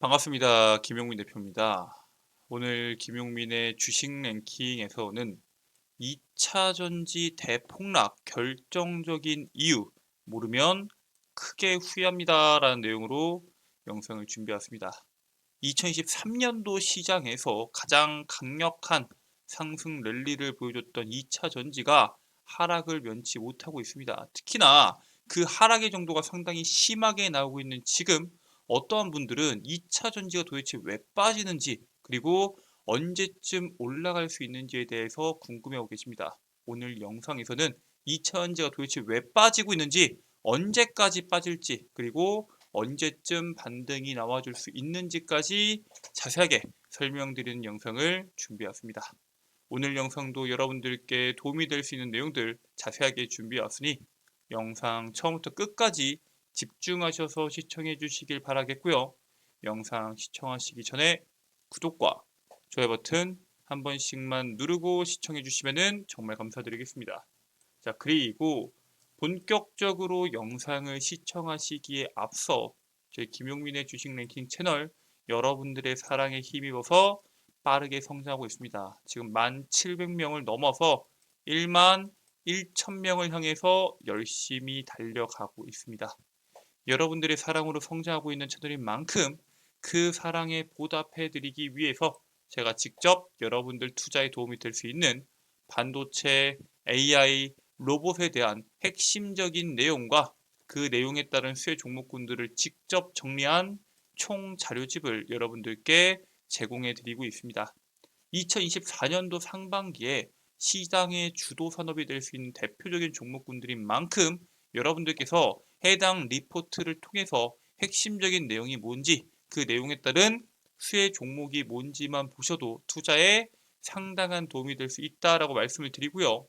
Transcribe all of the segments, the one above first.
반갑습니다. 김용민 대표입니다. 오늘 김용민의 주식 랭킹에서는 2차 전지 대폭락 결정적인 이유 모르면 크게 후회합니다라는 내용으로 영상을 준비했습니다. 2023년도 시장에서 가장 강력한 상승 랠리를 보여줬던 2차 전지가 하락을 면치 못하고 있습니다. 특히나 그 하락의 정도가 상당히 심하게 나오고 있는 지금 어떠한 분들은 2차 전지가 도대체 왜 빠지는지 그리고 언제쯤 올라갈 수 있는지에 대해서 궁금해하고 계십니다. 오늘 영상에서는 2차 전지가 도대체 왜 빠지고 있는지 언제까지 빠질지 그리고 언제쯤 반등이 나와줄 수 있는지까지 자세하게 설명드리는 영상을 준비했습니다. 오늘 영상도 여러분들께 도움이 될 수 있는 내용들 자세하게 준비해왔으니 영상 처음부터 끝까지 집중하셔서 시청해 주시길 바라겠고요. 영상 시청하시기 전에 구독과 좋아요 버튼 한 번씩만 누르고 시청해 주시면 정말 감사드리겠습니다. 자, 그리고 본격적으로 영상을 시청하시기에 앞서 저희 김용민의 주식 랭킹 채널 여러분들의 사랑에 힘입어서 빠르게 성장하고 있습니다. 지금 1,700명을 넘어서 1만 1,000명을 향해서 열심히 달려가고 있습니다. 여러분들의 사랑으로 성장하고 있는 채널인 만큼 그 사랑에 보답해드리기 위해서 제가 직접 여러분들 투자에 도움이 될 수 있는 반도체, AI, 로봇에 대한 핵심적인 내용과 그 내용에 따른 수혜 종목군들을 직접 정리한 총 자료집을 여러분들께 제공해 드리고 있습니다. 2024년도 상반기에 시장의 주도 산업이 될 수 있는 대표적인 종목군들인 만큼 여러분들께서 해당 리포트를 통해서 핵심적인 내용이 뭔지 그 내용에 따른 수혜 종목이 뭔지만 보셔도 투자에 상당한 도움이 될 수 있다라고 말씀을 드리고요.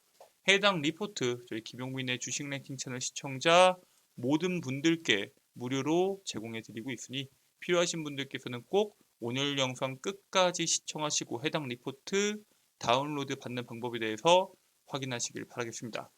해당 리포트 저희 김용민의 주식 랭킹 채널 시청자 모든 분들께 무료로 제공해 드리고 있으니 필요하신 분들께서는 꼭 오늘 영상 끝까지 시청하시고 해당 리포트 다운로드 받는 방법에 대해서 확인하시길 바라겠습니다.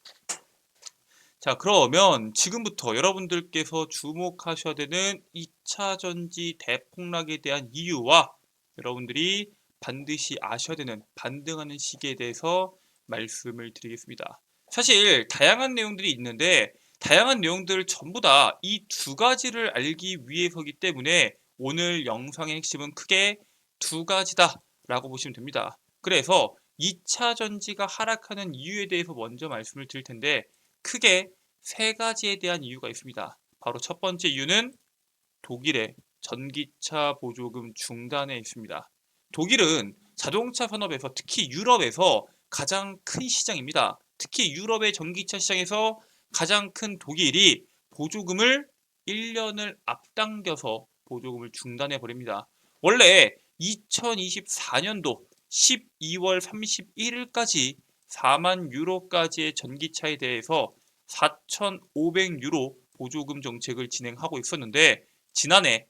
자, 그러면 지금부터 여러분들께서 주목하셔야 되는 2차 전지 대폭락에 대한 이유와 여러분들이 반드시 아셔야 되는 반등하는 시기에 대해서 말씀을 드리겠습니다. 사실 다양한 내용들이 있는데 다양한 내용들을 전부 다 이 두 가지를 알기 위해서기 때문에 오늘 영상의 핵심은 크게 두 가지다 라고 보시면 됩니다. 그래서 2차 전지가 하락하는 이유에 대해서 먼저 말씀을 드릴 텐데 크게 세 가지에 대한 이유가 있습니다. 바로 첫 번째 이유는 독일의 전기차 보조금 중단에 있습니다. 독일은 자동차 산업에서 특히 유럽에서 가장 큰 시장입니다. 특히 유럽의 전기차 시장에서 가장 큰 독일이 보조금을 1년을 앞당겨서 보조금을 중단해 버립니다. 원래 2024년도 12월 31일까지 4만 유로까지의 전기차에 대해서 4,500유로 보조금 정책을 진행하고 있었는데 지난해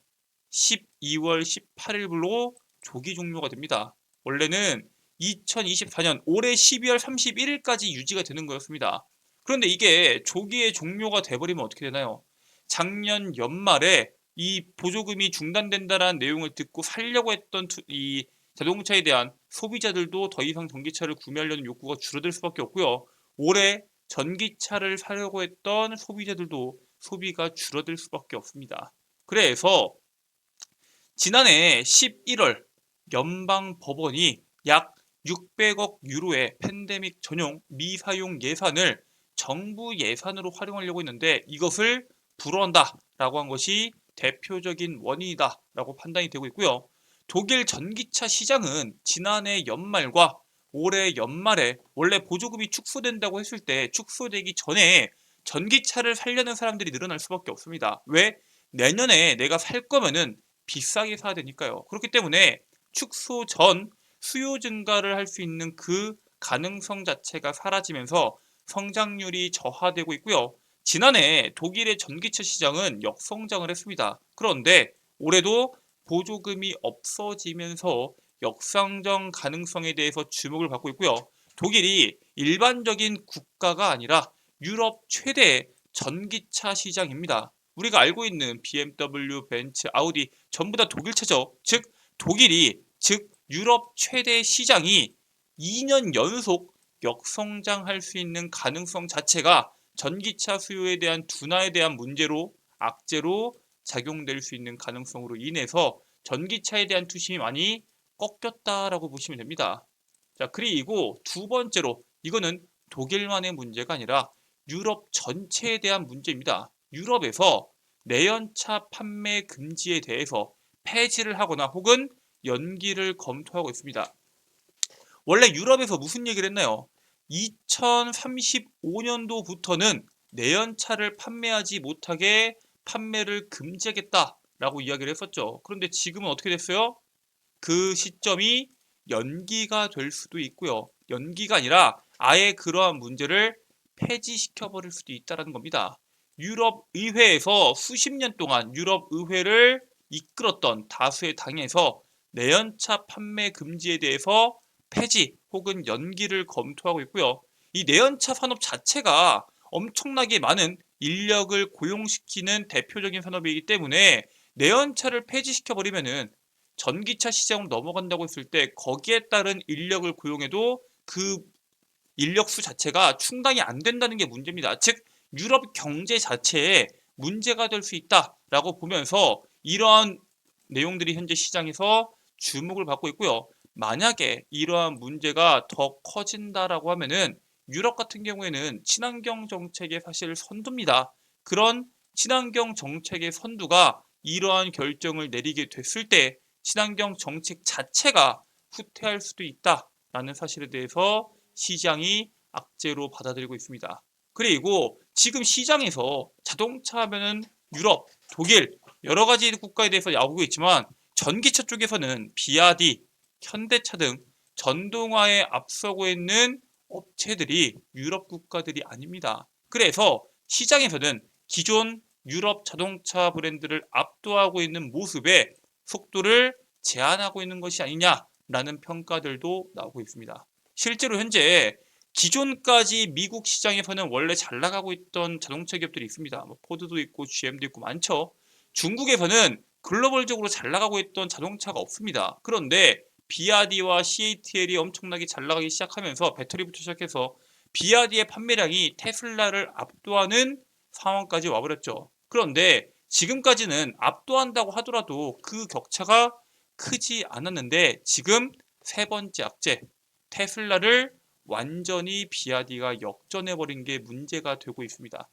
12월 18일로 조기 종료가 됩니다. 원래는 2024년 올해 12월 31일까지 유지가 되는 거였습니다. 그런데 이게 조기에 종료가 돼버리면 어떻게 되나요? 작년 연말에 이 보조금이 중단된다라는 내용을 듣고 살려고 했던 이 자동차에 대한 소비자들도 더 이상 전기차를 구매하려는 욕구가 줄어들 수밖에 없고요. 올해 전기차를 사려고 했던 소비자들도 소비가 줄어들 수밖에 없습니다. 그래서 지난해 11월 연방 법원이 약 600억 유로의 팬데믹 전용 미사용 예산을 정부 예산으로 활용하려고 했는데 이것을 불허한다라고 한 것이 대표적인 원인이다라고 판단이 되고 있고요. 독일 전기차 시장은 지난해 연말과 올해 연말에 원래 보조금이 축소된다고 했을 때 축소되기 전에 전기차를 살려는 사람들이 늘어날 수밖에 없습니다. 왜? 내년에 내가 살 거면은 비싸게 사야 되니까요. 그렇기 때문에 축소 전 수요 증가를 할 수 있는 그 가능성 자체가 사라지면서 성장률이 저하되고 있고요. 지난해 독일의 전기차 시장은 역성장을 했습니다. 그런데 올해도 보조금이 없어지면서 역성장 가능성에 대해서 주목을 받고 있고요. 독일이 일반적인 국가가 아니라 유럽 최대의 전기차 시장입니다. 우리가 알고 있는 BMW, 벤츠, 아우디 전부 다 독일차죠. 즉 독일이 즉 유럽 최대 시장이 2년 연속 역성장할 수 있는 가능성 자체가 전기차 수요에 대한 둔화에 대한 문제로 악재로 작용될 수 있는 가능성으로 인해서 전기차에 대한 투심이 많이 꺾였다라고 보시면 됩니다. 자, 그리고 두 번째로 이거는 독일만의 문제가 아니라 유럽 전체에 대한 문제입니다. 유럽에서 내연차 판매 금지에 대해서 폐지를 하거나 혹은 연기를 검토하고 있습니다. 원래 유럽에서 무슨 얘기를 했나요? 2035년도부터는 내연차를 판매하지 못하게 판매를 금지하겠다라고 이야기를 했었죠. 그런데 지금은 어떻게 됐어요? 그 시점이 연기가 될 수도 있고요. 연기가 아니라 아예 그러한 문제를 폐지시켜 버릴 수도 있다는 겁니다. 유럽 의회에서 수십 년 동안 유럽 의회를 이끌었던 다수의 당에서 내연차 판매 금지에 대해서 폐지 혹은 연기를 검토하고 있고요. 이 내연차 산업 자체가 엄청나게 많은 인력을 고용시키는 대표적인 산업이기 때문에 내연차를 폐지시켜 버리면은 전기차 시장으로 넘어간다고 했을 때 거기에 따른 인력을 고용해도 그 인력 수 자체가 충당이 안 된다는 게 문제입니다. 즉 유럽 경제 자체에 문제가 될 수 있다라고 보면서 이러한 내용들이 현재 시장에서 주목을 받고 있고요. 만약에 이러한 문제가 더 커진다라고 하면은 유럽 같은 경우에는 친환경 정책의 사실 선두입니다. 그런 친환경 정책의 선두가 이러한 결정을 내리게 됐을 때 친환경 정책 자체가 후퇴할 수도 있다라는 사실에 대해서 시장이 악재로 받아들이고 있습니다. 그리고 지금 시장에서 자동차 하면은 유럽, 독일 여러 가지 국가에 대해서 나오고 있지만 전기차 쪽에서는 비아디, 현대차 등 전동화에 앞서고 있는 업체들이 유럽 국가들이 아닙니다. 그래서 시장에서는 기존 유럽 자동차 브랜드를 압도하고 있는 모습에 속도를 제한하고 있는 것이 아니냐라는 평가들도 나오고 있습니다. 실제로 현재 기존까지 미국 시장에서는 원래 잘 나가고 있던 자동차 기업들이 있습니다. 뭐 포드도 있고 GM도 있고 많죠. 중국에서는 글로벌적으로 잘 나가고 있던 자동차가 없습니다. 그런데 비아디와 CATL이 엄청나게 잘 나가기 시작하면서 배터리부터 시작해서 비아디의 판매량이 테슬라를 압도하는 상황까지 와버렸죠. 그런데 지금까지는 압도한다고 하더라도 그 격차가 크지 않았는데 지금 세 번째 악재 테슬라를 완전히 비아디가 역전해버린 게 문제가 되고 있습니다.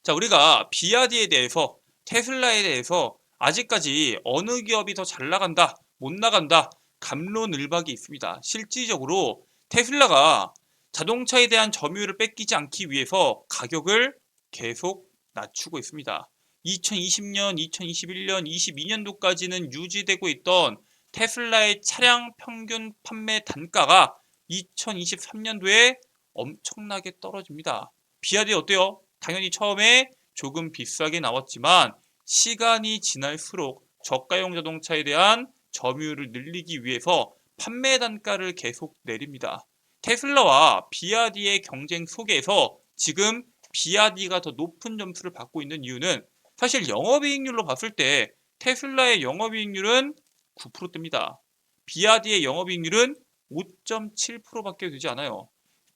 자, 우리가 비아디에 대해서 테슬라에 대해서 아직까지 어느 기업이 더 잘 나간다, 못 나간다, 갑론을박이 있습니다. 실질적으로 테슬라가 자동차에 대한 점유율을 뺏기지 않기 위해서 가격을 계속 낮추고 있습니다. 2020년, 2021년, 22년도까지는 유지되고 있던 테슬라의 차량 평균 판매 단가가 2023년도에 엄청나게 떨어집니다. 비아디 어때요? 당연히 처음에 조금 비싸게 나왔지만 시간이 지날수록 저가형 자동차에 대한 점유율을 늘리기 위해서 판매 단가를 계속 내립니다. 테슬라와 비아디의 경쟁 속에서 지금 비아디가 더 높은 점수를 받고 있는 이유는 사실 영업이익률로 봤을 때 테슬라의 영업이익률은 9%대입니다. 비아디의 영업이익률은 5.7%밖에 되지 않아요.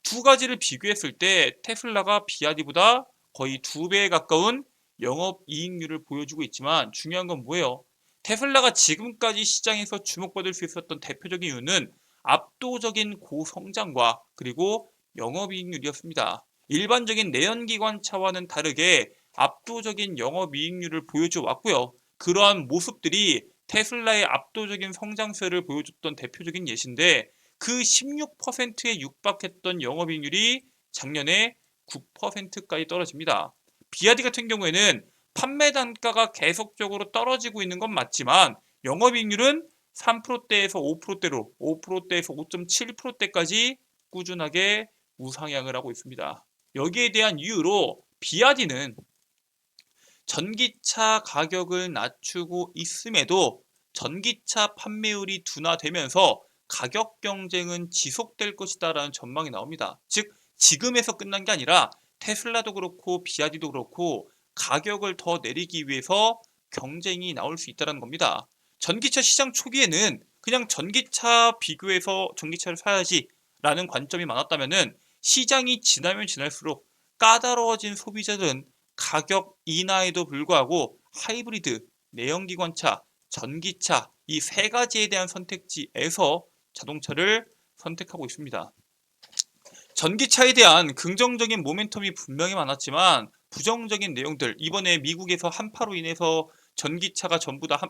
두 가지를 비교했을 때 테슬라가 비아디보다 거의 2배에 가까운 영업이익률을 보여주고 있지만 중요한 건 뭐예요? 테슬라가 지금까지 시장에서 주목받을 수 있었던 대표적인 이유는 압도적인 고성장과 그리고 영업이익률이었습니다. 일반적인 내연기관차와는 다르게 압도적인 영업이익률을 보여줘 왔고요. 그러한 모습들이 테슬라의 압도적인 성장세를 보여줬던 대표적인 예시인데 그 16%에 육박했던 영업이익률이 작년에 9%까지 떨어집니다. 비아디 같은 경우에는 판매 단가가 계속적으로 떨어지고 있는 건 맞지만 영업이익률은 3%대에서 5%대로 5%대에서 5.7%대까지 꾸준하게 우상향을 하고 있습니다. 여기에 대한 이유로 비아디는 전기차 가격을 낮추고 있음에도 전기차 판매율이 둔화되면서 가격 경쟁은 지속될 것이다라는 전망이 나옵니다. 즉 지금에서 끝난 게 아니라 테슬라도 그렇고 비아디도 그렇고 가격을 더 내리기 위해서 경쟁이 나올 수 있다는 겁니다. 전기차 시장 초기에는 그냥 전기차 비교해서 전기차를 사야지 라는 관점이 많았다면은 시장이 지나면 지날수록 까다로워진 소비자들은 가격 인하에도 불구하고 하이브리드, 내연기관차, 전기차 이 세 가지에 대한 선택지에서 자동차를 선택하고 있습니다. 전기차에 대한 긍정적인 모멘텀이 분명히 많았지만 부정적인 내용들, 이번에 미국에서 한파로 인해서 전기차가 전부 다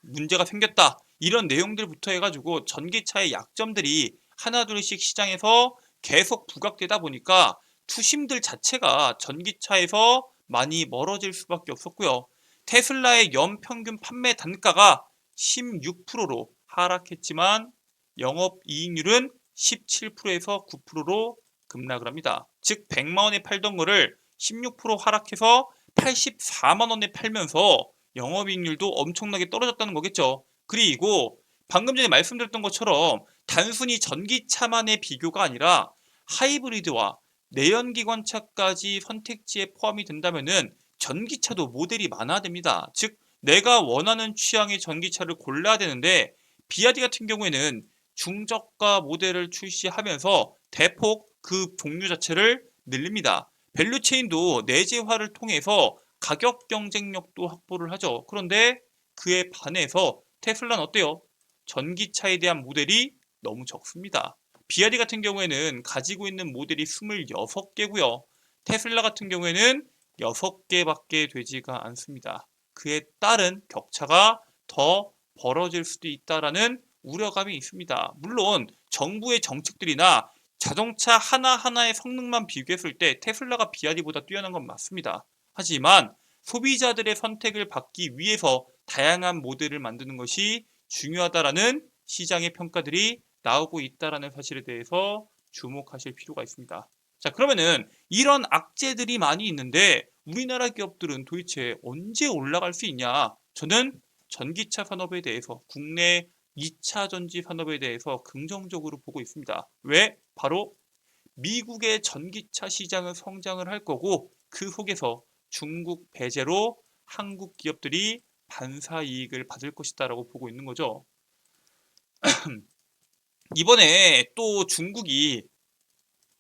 문제가 생겼다 이런 내용들부터 해가지고 전기차의 약점들이 하나둘씩 시장에서 계속 부각되다 보니까 투심들 자체가 전기차에서 많이 멀어질 수밖에 없었고요. 테슬라의 연평균 판매 단가가 16%로 하락했지만 영업이익률은 17%에서 9%로 급락을 합니다. 즉 100만 원에 팔던 거를 16% 하락해서 84만 원에 팔면서 영업이익률도 엄청나게 떨어졌다는 거겠죠. 그리고 방금 전에 말씀드렸던 것처럼 단순히 전기차만의 비교가 아니라 하이브리드와 내연기관차까지 선택지에 포함이 된다면은 전기차도 모델이 많아야 됩니다. 즉 내가 원하는 취향의 전기차를 골라야 되는데 비아디 같은 경우에는 중저가 모델을 출시하면서 대폭 그 종류 자체를 늘립니다. 밸류체인도 내재화를 통해서 가격 경쟁력도 확보를 하죠. 그런데 그에 반해서 테슬라는 어때요? 전기차에 대한 모델이 너무 적습니다. 비아디 같은 경우에는 가지고 있는 모델이 26개고요. 테슬라 같은 경우에는 6개밖에 되지가 않습니다. 그에 따른 격차가 더 벌어질 수도 있다라는 우려감이 있습니다. 물론 정부의 정책들이나 자동차 하나하나의 성능만 비교했을 때 테슬라가 비아디보다 뛰어난 건 맞습니다. 하지만 소비자들의 선택을 받기 위해서 다양한 모델을 만드는 것이 중요하다라는 시장의 평가들이 나오고 있다라는 사실에 대해서 주목하실 필요가 있습니다. 자, 그러면은 이런 악재들이 많이 있는데 우리나라 기업들은 도대체 언제 올라갈 수 있냐? 저는 전기차 산업에 대해서 국내 2차 전지 산업에 대해서 긍정적으로 보고 있습니다. 왜? 바로 미국의 전기차 시장은 성장을 할 거고 그 속에서 중국 배제로 한국 기업들이 반사 이익을 받을 것이다라고 보고 있는 거죠. 이번에 또 중국이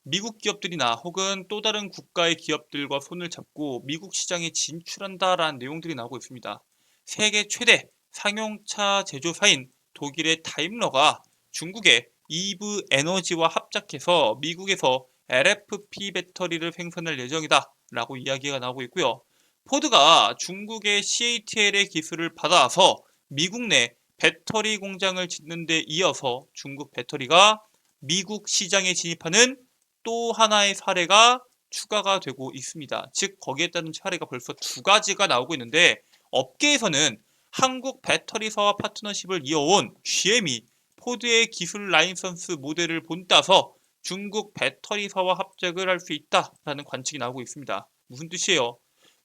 미국 기업들이나 혹은 또 다른 국가의 기업들과 손을 잡고 미국 시장에 진출한다라는 내용들이 나오고 있습니다. 세계 최대 상용차 제조사인 독일의 다임러가 중국의 이브 에너지와 합작해서 미국에서 LFP 배터리를 생산할 예정이다 라고 이야기가 나오고 있고요. 포드가 중국의 CATL의 기술을 받아서 미국 내 배터리 공장을 짓는 데 이어서 중국 배터리가 미국 시장에 진입하는 또 하나의 사례가 추가가 되고 있습니다. 즉 거기에 따른 사례가 벌써 두 가지가 나오고 있는데 업계에서는 한국 배터리사와 파트너십을 이어온 GM이 포드의 기술 라이선스 모델을 본따서 중국 배터리사와 합작을 할 수 있다라는 관측이 나오고 있습니다. 무슨 뜻이에요?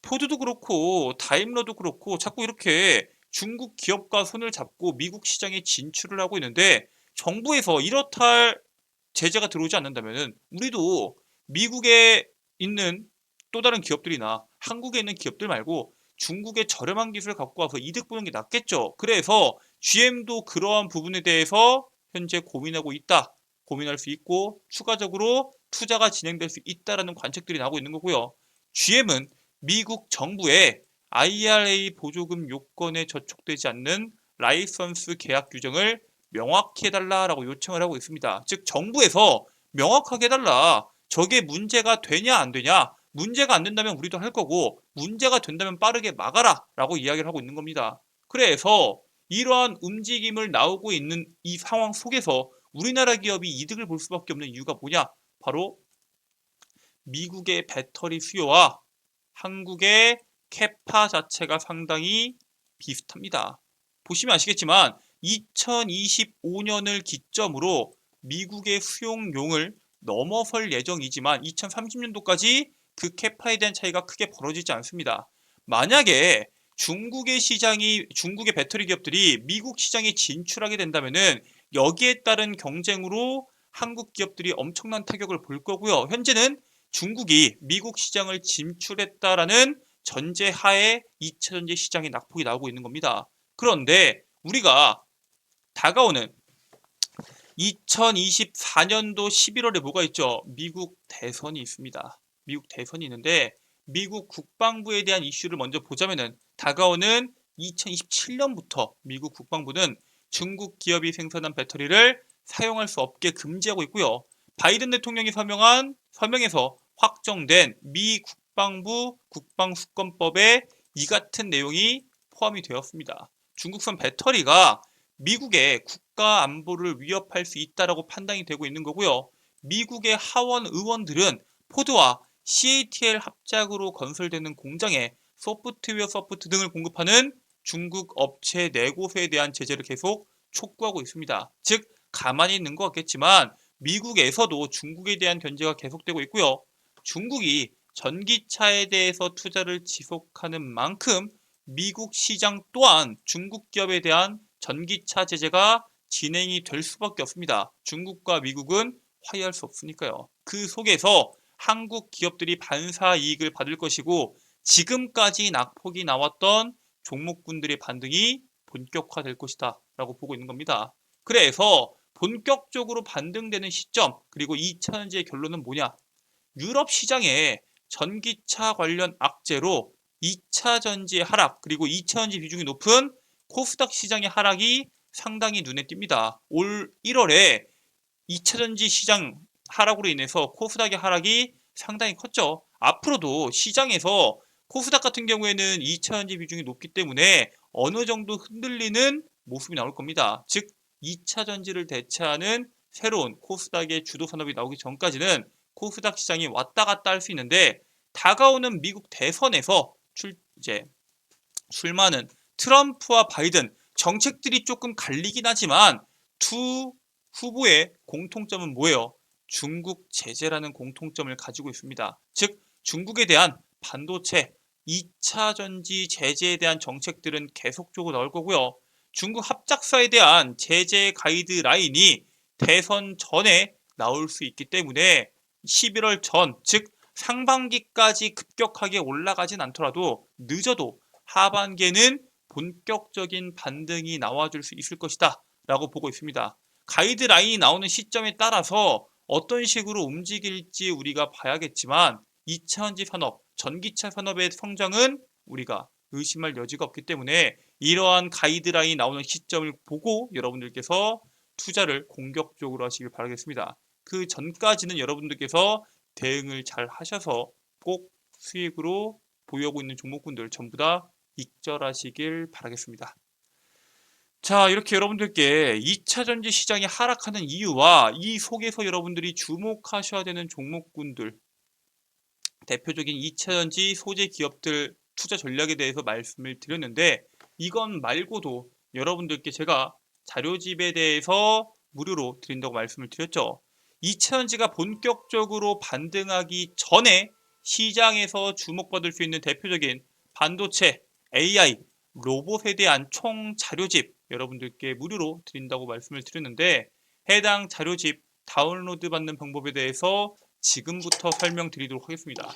포드도 그렇고 다임러도 그렇고 자꾸 이렇게 중국 기업과 손을 잡고 미국 시장에 진출을 하고 있는데 정부에서 이렇다 할 제재가 들어오지 않는다면 우리도 미국에 있는 또 다른 기업들이나 한국에 있는 기업들 말고 중국의 저렴한 기술을 갖고 와서 이득 보는 게 낫겠죠. 그래서 GM도 그러한 부분에 대해서 현재 고민하고 있다. 고민할 수 있고 추가적으로 투자가 진행될 수 있다라는 관측들이 나오고 있는 거고요. GM은 미국 정부의 IRA 보조금 요건에 저촉되지 않는 라이선스 계약 규정을 명확히 해달라라고 요청을 하고 있습니다. 즉 정부에서 명확하게 해달라. 저게 문제가 되냐 안 되냐. 문제가 안 된다면 우리도 할 거고 문제가 된다면 빠르게 막아라 라고 이야기를 하고 있는 겁니다. 그래서 이러한 움직임을 나오고 있는 이 상황 속에서 우리나라 기업이 이득을 볼 수밖에 없는 이유가 뭐냐? 바로 미국의 배터리 수요와 한국의 캐파 자체가 상당히 비슷합니다. 보시면 아시겠지만 2025년을 기점으로 미국의 수용용을 넘어설 예정이지만 2030년도까지 그 캐파에 대한 차이가 크게 벌어지지 않습니다. 만약에 중국의 배터리 기업들이 미국 시장에 진출하게 된다면은 여기에 따른 경쟁으로 한국 기업들이 엄청난 타격을 볼 거고요. 현재는 중국이 미국 시장을 진출했다라는 전제하에 2차 전지 시장에 낙폭이 나오고 있는 겁니다. 그런데 우리가 다가오는 2024년도 11월에 뭐가 있죠? 미국 대선이 있습니다. 미국 대선이 있는데 미국 국방부에 대한 이슈를 먼저 보자면은 다가오는 2027년부터 미국 국방부는 중국 기업이 생산한 배터리를 사용할 수 없게 금지하고 있고요. 바이든 대통령이 서명에서 확정된 미 국방부 국방수권법에 이 같은 내용이 포함이 되었습니다. 중국산 배터리가 미국의 국가 안보를 위협할 수 있다라고 판단이 되고 있는 거고요. 미국의 하원 의원들은 포드와 CATL 합작으로 건설되는 공장에 소프트웨어 서포트 등을 공급하는 중국 업체 4곳에 대한 제재를 계속 촉구하고 있습니다. 즉 가만히 있는 것 같겠지만 미국에서도 중국에 대한 견제가 계속되고 있고요. 중국이 전기차에 대해서 투자를 지속하는 만큼 미국 시장 또한 중국 기업에 대한 전기차 제재가 진행이 될 수밖에 없습니다. 중국과 미국은 화해할 수 없으니까요. 그 속에서 한국 기업들이 반사 이익을 받을 것이고 지금까지 낙폭이 나왔던 종목군들의 반등이 본격화될 것이다 라고 보고 있는 겁니다. 그래서 본격적으로 반등되는 시점 그리고 2차전지의 결론은 뭐냐? 유럽 시장에 전기차 관련 악재로 2차 전지의 하락 그리고 2차 전지 비중이 높은 코스닥 시장의 하락이 상당히 눈에 띕니다. 올 1월에 2차 전지 시장 하락으로 인해서 코스닥의 하락이 상당히 컸죠. 앞으로도 시장에서 코스닥 같은 경우에는 2차 전지 비중이 높기 때문에 어느 정도 흔들리는 모습이 나올 겁니다. 즉 2차 전지를 대체하는 새로운 코스닥의 주도 산업이 나오기 전까지는 코스닥 시장이 왔다 갔다 할 수 있는데 다가오는 미국 대선에서 출마하는 트럼프와 바이든 정책들이 조금 갈리긴 하지만 두 후보의 공통점은 뭐예요? 중국 제재라는 공통점을 가지고 있습니다. 즉 중국에 대한 반도체 2차 전지 제재에 대한 정책들은 계속적으로 나올 거고요. 중국 합작사에 대한 제재 가이드라인이 대선 전에 나올 수 있기 때문에 11월 전, 즉 상반기까지 급격하게 올라가진 않더라도 늦어도 하반기에는 본격적인 반등이 나와줄 수 있을 것이다 라고 보고 있습니다. 가이드라인이 나오는 시점에 따라서 어떤 식으로 움직일지 우리가 봐야겠지만 2차 전지 산업, 전기차 산업의 성장은 우리가 의심할 여지가 없기 때문에 이러한 가이드라인이 나오는 시점을 보고 여러분들께서 투자를 공격적으로 하시길 바라겠습니다. 그 전까지는 여러분들께서 대응을 잘 하셔서 꼭 수익으로 보유하고 있는 종목군들 전부 다 익절하시길 바라겠습니다. 자, 이렇게 여러분들께 2차 전지 시장이 하락하는 이유와 이 속에서 여러분들이 주목하셔야 되는 종목군들, 대표적인 2차 전지 소재 기업들 투자 전략에 대해서 말씀을 드렸는데 이건 말고도 여러분들께 제가 자료집에 대해서 무료로 드린다고 말씀을 드렸죠. 2차 전지가 본격적으로 반등하기 전에 시장에서 주목받을 수 있는 대표적인 반도체, AI, 로봇에 대한 총 자료집 여러분들께 무료로 드린다고 말씀을 드렸는데 해당 자료집 다운로드 받는 방법에 대해서 지금부터 설명드리도록 하겠습니다.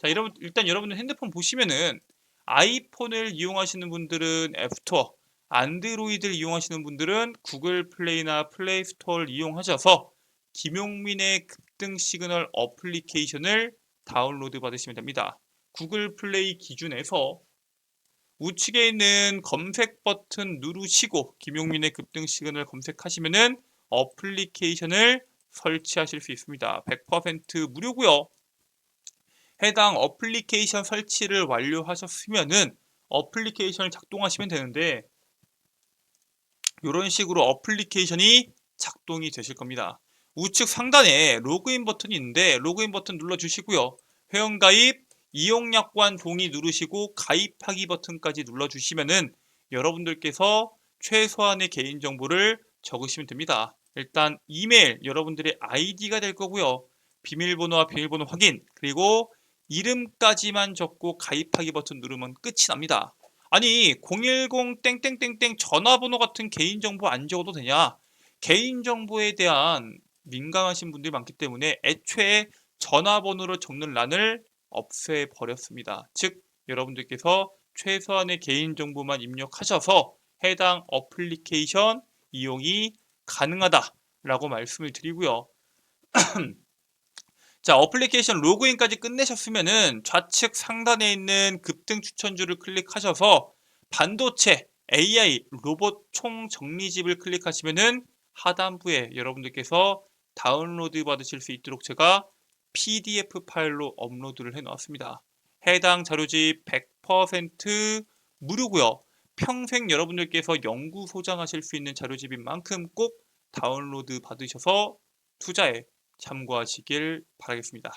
자, 일단 여러분들 핸드폰 보시면은 아이폰을 이용하시는 분들은 앱스토어, 안드로이드를 이용하시는 분들은 구글 플레이나 플레이 스토어를 이용하셔서 김용민의 급등 시그널 어플리케이션을 다운로드 받으시면 됩니다. 구글 플레이 기준에서 우측에 있는 검색 버튼 누르시고 김용민의 급등 시그널 검색하시면은 어플리케이션을 설치하실 수 있습니다. 100% 무료고요. 해당 어플리케이션 설치를 완료하셨으면은 어플리케이션을 작동하시면 되는데 이런 식으로 어플리케이션이 작동이 되실 겁니다. 우측 상단에 로그인 버튼이 있는데 로그인 버튼 눌러주시고요. 회원가입, 이용약관 동의 누르시고 가입하기 버튼까지 눌러주시면은 여러분들께서 최소한의 개인정보를 적으시면 됩니다. 일단 이메일 여러분들의 아이디가 될 거고요. 비밀번호와 비밀번호 확인 그리고 이름까지만 적고 가입하기 버튼 누르면 끝이 납니다. 아니 010 땡땡땡땡 전화번호 같은 개인정보 안 적어도 되냐? 개인정보에 대한 민감하신 분들이 많기 때문에 애초에 전화번호를 적는 란을 없애버렸습니다. 즉 여러분들께서 최소한의 개인정보만 입력하셔서 해당 어플리케이션 이용이 가능하다라고 말씀을 드리고요. 자, 어플리케이션 로그인까지 끝내셨으면은 좌측 상단에 있는 급등 추천주를 클릭하셔서 반도체, AI, 로봇 총 정리집을 클릭하시면은 하단부에 여러분들께서 다운로드 받으실 수 있도록 제가 PDF 파일로 업로드를 해 놓았습니다. 해당 자료집 100% 무료고요. 평생 여러분들께서 연구 소장하실 수 있는 자료집인 만큼 꼭 다운로드 받으셔서 투자에 참고하시길 바라겠습니다.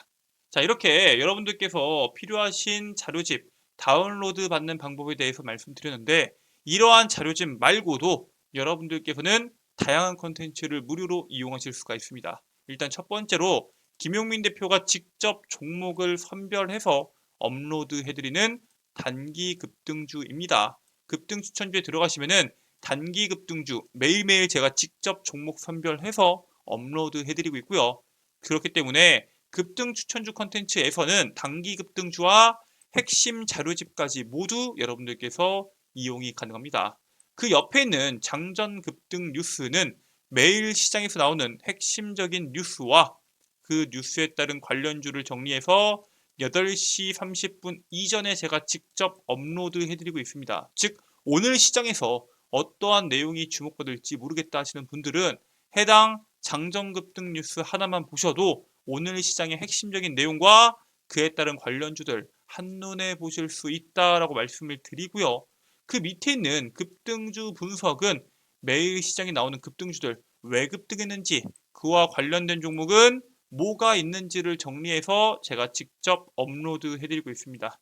자, 이렇게 여러분들께서 필요하신 자료집 다운로드 받는 방법에 대해서 말씀드렸는데, 이러한 자료집 말고도 여러분들께서는 다양한 컨텐츠를 무료로 이용하실 수가 있습니다. 일단 첫 번째로 김용민 대표가 직접 종목을 선별해서 업로드해드리는 단기 급등주입니다. 급등 추천주에 들어가시면은 단기 급등주 매일매일 제가 직접 종목 선별해서 업로드해드리고 있고요. 그렇기 때문에 급등 추천주 컨텐츠에서는 단기 급등주와 핵심 자료집까지 모두 여러분들께서 이용이 가능합니다. 그 옆에 있는 장전 급등 뉴스는 매일 시장에서 나오는 핵심적인 뉴스와 그 뉴스에 따른 관련주를 정리해서 8시 30분 이전에 제가 직접 업로드해드리고 있습니다. 즉 오늘 시장에서 어떠한 내용이 주목받을지 모르겠다 하시는 분들은 해당 장전급등 뉴스 하나만 보셔도 오늘 시장의 핵심적인 내용과 그에 따른 관련주들 한눈에 보실 수 있다라고 말씀을 드리고요. 그 밑에 있는 급등주 분석은 매일 시장에 나오는 급등주들 왜 급등했는지 그와 관련된 종목은 뭐가 있는지를 정리해서 제가 직접 업로드 해드리고 있습니다.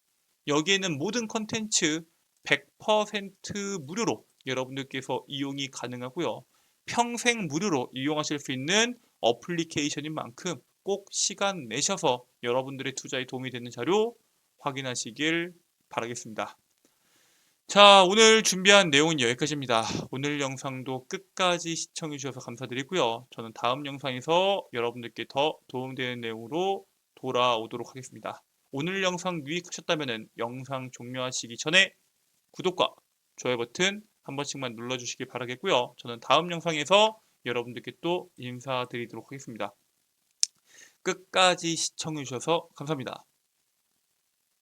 여기에는 모든 컨텐츠 100% 무료로 여러분들께서 이용이 가능하고요. 평생 무료로 이용하실 수 있는 어플리케이션인 만큼 꼭 시간 내셔서 여러분들의 투자에 도움이 되는 자료 확인하시길 바라겠습니다. 자, 오늘 준비한 내용은 여기까지입니다. 오늘 영상도 끝까지 시청해 주셔서 감사드리고요. 저는 다음 영상에서 여러분들께 더 도움되는 내용으로 돌아오도록 하겠습니다. 오늘 영상 유익하셨다면 영상 종료하시기 전에 구독과 좋아요 버튼 한 번씩만 눌러주시기 바라겠고요. 저는 다음 영상에서 여러분들께 또 인사드리도록 하겠습니다. 끝까지 시청해 주셔서 감사합니다.